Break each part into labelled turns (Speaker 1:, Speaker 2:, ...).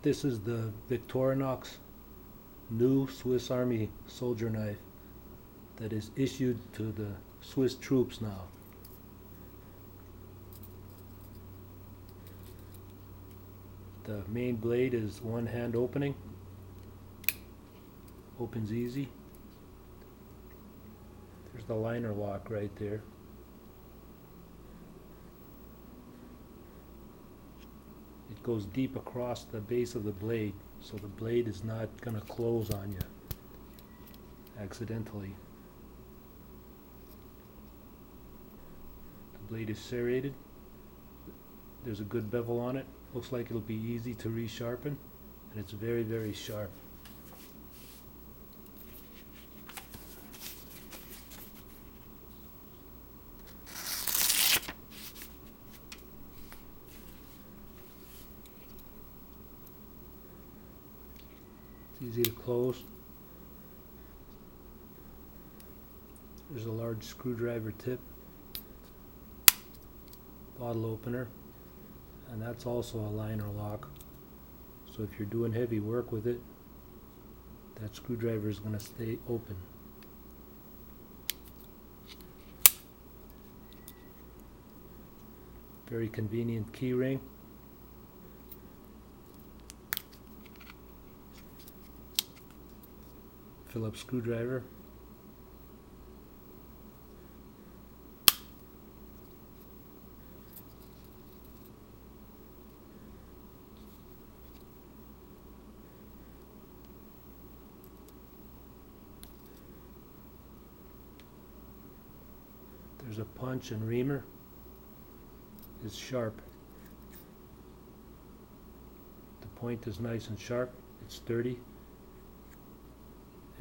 Speaker 1: This is the Victorinox new Swiss Army soldier knife that is issued to the Swiss troops now. The main blade is one hand opening, opens easy. There's the liner lock right there. It goes deep across the base of the blade, so the blade is not going to close on you accidentally. The blade is serrated. There's a good bevel on it. Looks like it'll be easy to resharpen, and it's very, very sharp. It's easy to close. There's a large screwdriver tip, bottle opener, and that's also a liner lock. So if you're doing heavy work with it, that screwdriver is going to stay open. Very convenient key ring. Phillips screwdriver. There's a punch and reamer. It's sharp. The point is nice and sharp. It's sturdy.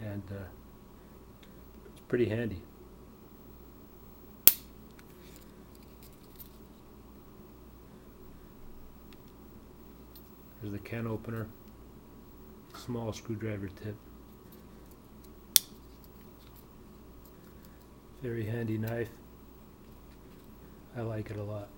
Speaker 1: And it's pretty handy. There's the can opener, small screwdriver tip. Very handy knife. I like it a lot.